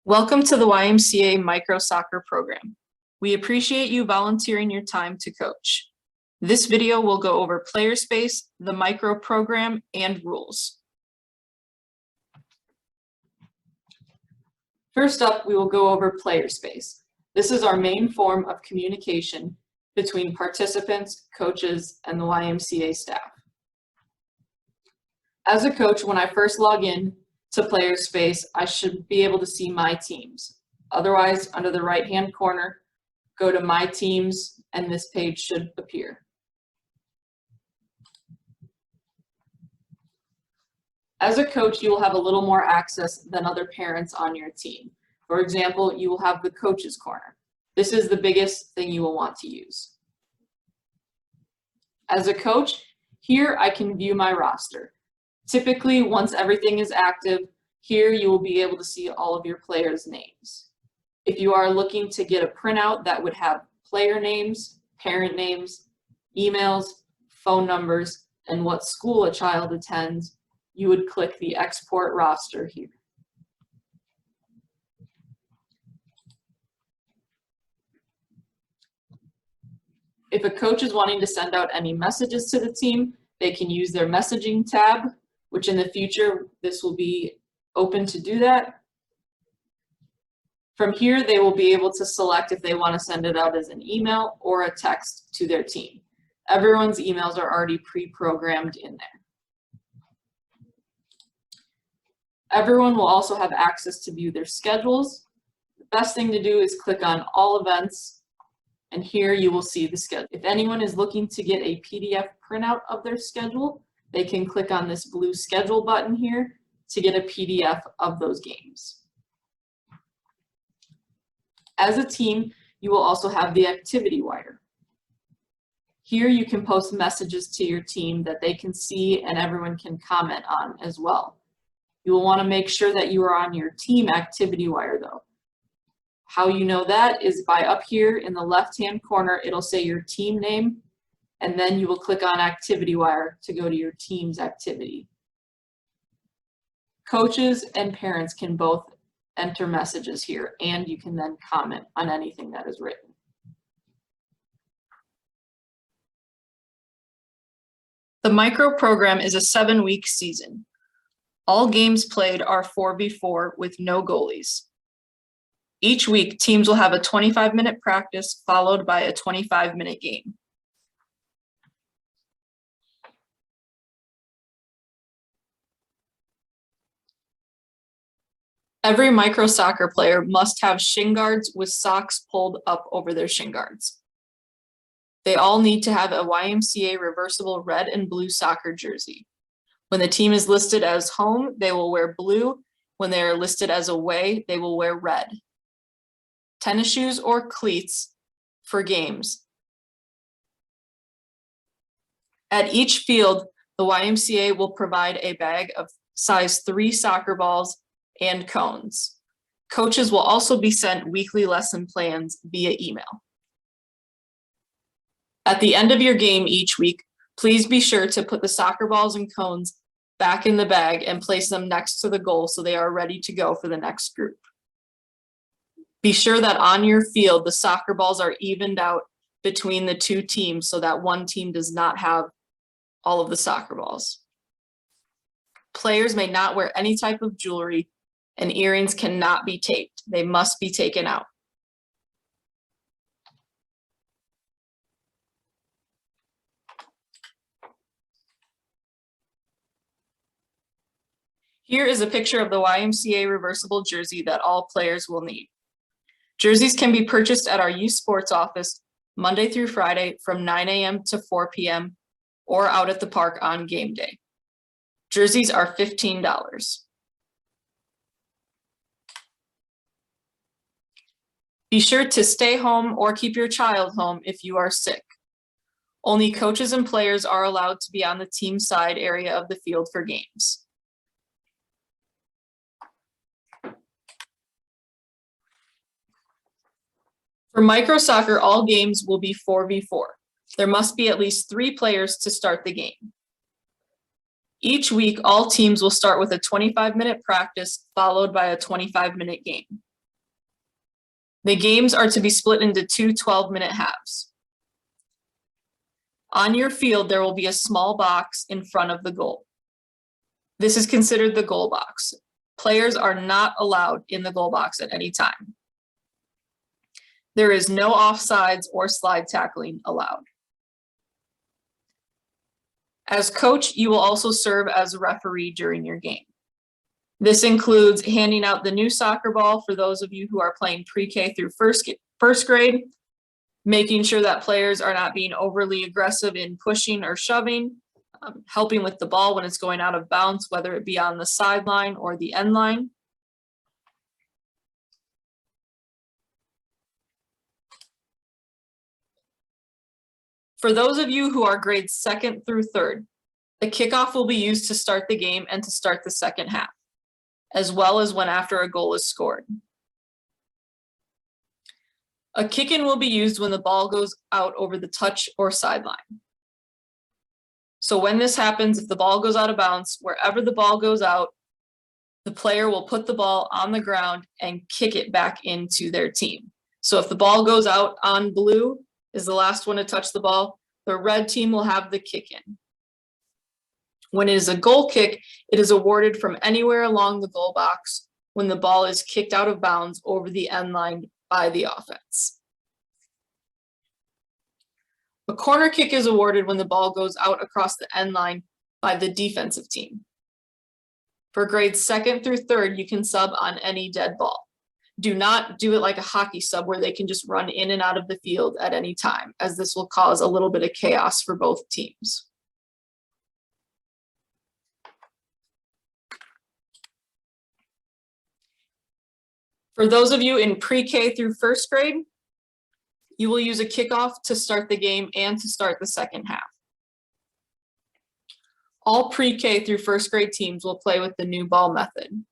Welcome to the YMCA Micro Soccer Program. We appreciate you volunteering your time to coach. This video will go over player space, the micro program, and rules. First up, we will go over player space. This is our main form of communication between participants, coaches, and the YMCA staff. As a coach, when I first log in to player space, I should be able to see my teams. Otherwise, under the right-hand corner, go to My Teams, and this page should appear. As a coach, you will have a little more access than other parents on your team. For example, you will have the coach's corner. This is the biggest thing you will want to use. As a coach, here I can view my roster. Typically, once everything is active, here you will be able to see all of your players' names. If you are looking to get a printout that would have player names, parent names, emails, phone numbers, and what school a child attends, you would click the Export Roster here. If a coach is wanting to send out any messages to the team, they can use their messaging tab, which in the future, this will be open to do that. From here, they will be able to select if they want to send it out as an email or a text to their team. Everyone's emails are already pre-programmed in there. Everyone will also have access to view their schedules. The best thing to do is click on All Events, and here you will see the schedule. If anyone is looking to get a PDF printout of their schedule, they can click on this blue schedule button here to get a PDF of those games. As a team, you will also have the activity wire. Here you can post messages to your team that they can see and everyone can comment on as well. You will want to make sure that you are on your team activity wire though. How you know that is by up here in the left-hand corner, it'll say your team name, and then you will click on Activity Wire to go to your team's activity. Coaches and parents can both enter messages here, and you can then comment on anything that is written. The micro program is a 7-week season. All games played are 4v4 with no goalies. Each week, teams will have a 25-minute practice followed by a 25-minute game. Every micro soccer player must have shin guards with socks pulled up over their shin guards. They all need to have a YMCA reversible red and blue soccer jersey. When the team is listed as home, they will wear blue. When they are listed as away, they will wear red. Tennis shoes or cleats for games. At each field, the YMCA will provide a bag of size 3 soccer balls and cones. Coaches will also be sent weekly lesson plans via email. At the end of your game each week, please be sure to put the soccer balls and cones back in the bag and place them next to the goal so they are ready to go for the next group. Be sure that on your field, the soccer balls are evened out between the two teams so that one team does not have all of the soccer balls. Players may not wear any type of jewelry, and earrings cannot be taped. They must be taken out. Here is a picture of the YMCA reversible jersey that all players will need. Jerseys can be purchased at our youth sports office Monday through Friday from 9 a.m. to 4 p.m. or out at the park on game day. Jerseys are $15. Be sure to stay home or keep your child home if you are sick. Only coaches and players are allowed to be on the team side area of the field for games. For micro soccer, all games will be 4v4. There must be at least 3 players to start the game. Each week, all teams will start with a 25-minute practice followed by a 25-minute game. The games are to be split into two 12-minute halves. On your field, there will be a small box in front of the goal. This is considered the goal box. Players are not allowed in the goal box at any time. There is no offsides or slide tackling allowed. As coach, you will also serve as a referee during your game. This includes handing out the new soccer ball for those of you who are playing pre-K through first grade, making sure that players are not being overly aggressive in pushing or shoving, helping with the ball when it's going out of bounds, whether it be on the sideline or the end line. For those of you who are grades 2nd through 3rd, the kickoff will be used to start the game and to start the second half, as well as when after a goal is scored. A kick-in will be used when the ball goes out over the touch or sideline. So when this happens, if the ball goes out of bounds, wherever the ball goes out, the player will put the ball on the ground and kick it back into their team. So if the ball goes out on blue, is the last one to touch the ball, the red team will have the kick-in. When it is a goal kick, it is awarded from anywhere along the goal box when the ball is kicked out of bounds over the end line by the offense. A corner kick is awarded when the ball goes out across the end line by the defensive team. For grades 2nd through 3rd, you can sub on any dead ball. Do not do it like a hockey sub where they can just run in and out of the field at any time, as this will cause a little bit of chaos for both teams. For those of you in pre-K through first grade, you will use a kickoff to start the game and to start the second half. All pre-K through first grade teams will play with the new ball method.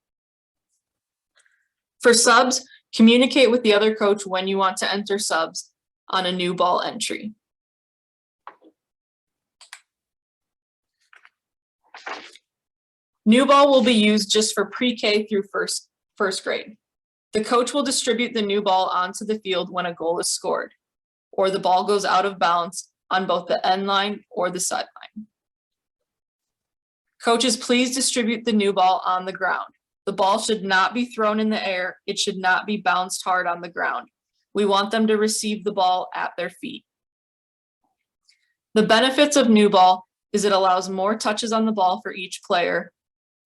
For subs, communicate with the other coach when you want to enter subs on a new ball entry. New ball will be used just for pre-K through first grade. The coach will distribute the new ball onto the field when a goal is scored, or the ball goes out of bounds on both the end line or the sideline. Coaches, please distribute the new ball on the ground. The ball should not be thrown in the air. It should not be bounced hard on the ground. We want them to receive the ball at their feet. The benefits of new ball is it allows more touches on the ball for each player,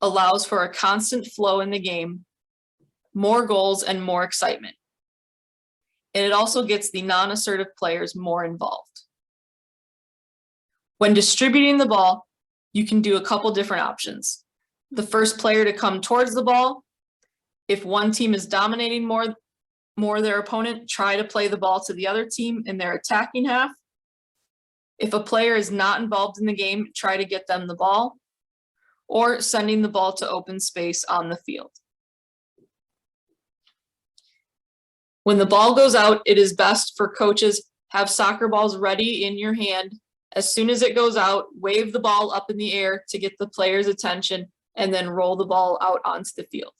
allows for a constant flow in the game, more goals, and more excitement. And it also gets the non-assertive players more involved. When distributing the ball, you can do a couple different options. The first player to come towards the ball. If one team is dominating more their opponent, try to play the ball to the other team in their attacking half. If a player is not involved in the game, try to get them the ball, or sending the ball to open space on the field. When the ball goes out, it is best for coaches have soccer balls ready in your hand. As soon as it goes out, wave the ball up in the air to get the player's attention, and then roll the ball out onto the field.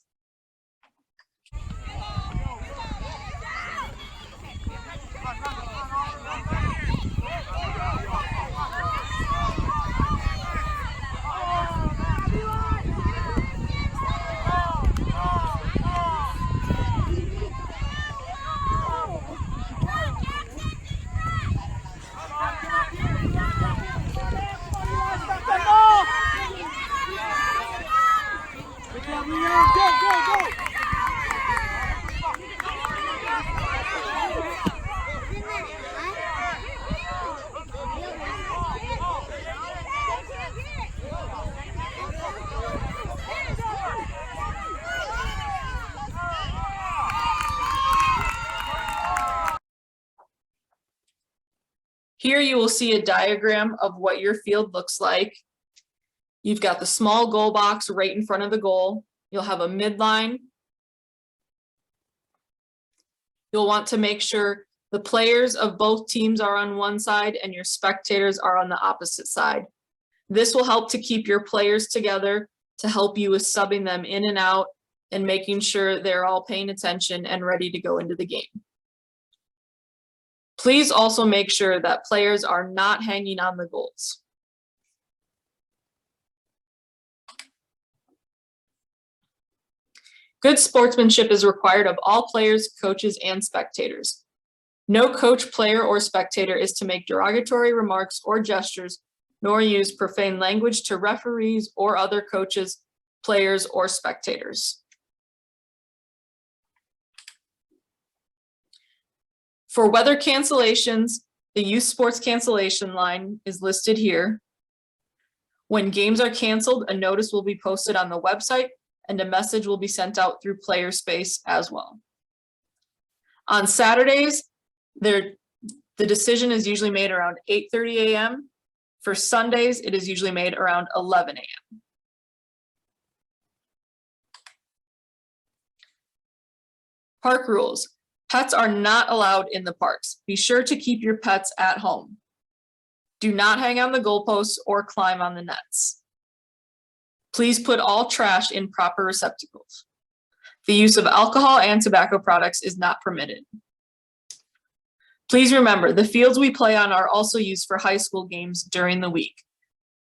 Here you will see a diagram of what your field looks like. You've got the small goal box right in front of the goal. You'll have a midline. You'll want to make sure the players of both teams are on one side and your spectators are on the opposite side. This will help to keep your players together, to help you with subbing them in and out and making sure they're all paying attention and ready to go into the game. Please also make sure that players are not hanging on the goals. Good sportsmanship is required of all players, coaches, and spectators. No coach, player, or spectator is to make derogatory remarks or gestures, nor use profane language to referees or other coaches, players, or spectators. For weather cancellations, the youth sports cancellation line is listed here. When games are canceled, a notice will be posted on the website and a message will be sent out through Player Space as well. On Saturdays, the decision is usually made around 8:30 a.m. For Sundays, it is usually made around 11 a.m. Park rules. Pets are not allowed in the parks. Be sure to keep your pets at home. Do not hang on the goalposts or climb on the nets. Please put all trash in proper receptacles. The use of alcohol and tobacco products is not permitted. Please remember, the fields we play on are also used for high school games during the week.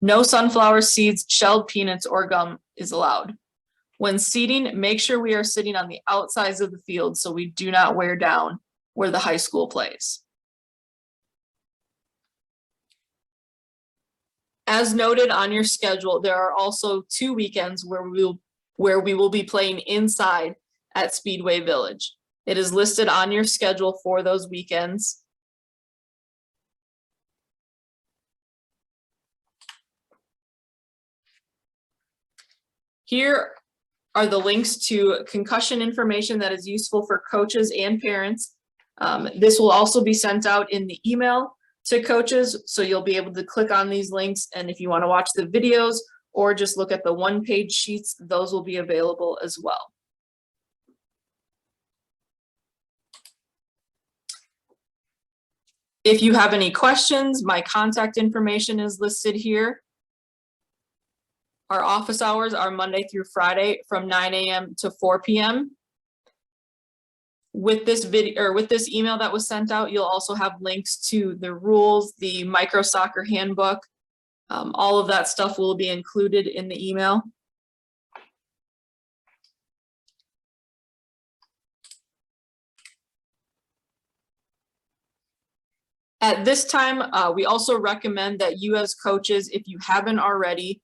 No sunflower seeds, shelled peanuts, or gum is allowed. When seating, make sure we are sitting on the outsides of the field so we do not wear down where the high school plays. As noted on your schedule, there are also 2 weekends where we will be playing inside at Speedway Village. It is listed on your schedule for those weekends. Here are the links to concussion information that is useful for coaches and parents. This will also be sent out in the email to coaches, so you'll be able to click on these links, and if you want to watch the videos or just look at the one-page sheets, those will be available as well. If you have any questions, my contact information is listed here. Our office hours are Monday through Friday from 9 a.m. to 4 p.m. With this video or with this email that was sent out, you'll also have links to the rules, the micro soccer handbook. All of that stuff will be included in the email. At this time, we also recommend that you as coaches, if you haven't already,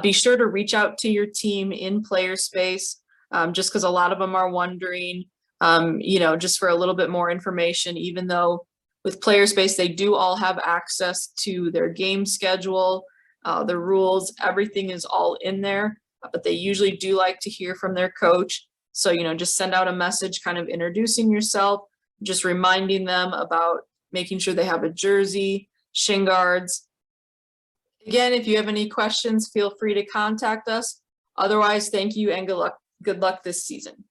be sure to reach out to your team in Player Space, just because a lot of them are wondering, just for a little bit more information, even though with Player Space, they do all have access to their game schedule, the rules, everything is all in there, but they usually do like to hear from their coach. So, just send out a message kind of introducing yourself, just reminding them about making sure they have a jersey, shin guards. Again, if you have any questions, feel free to contact us. Otherwise, thank you and good luck this season.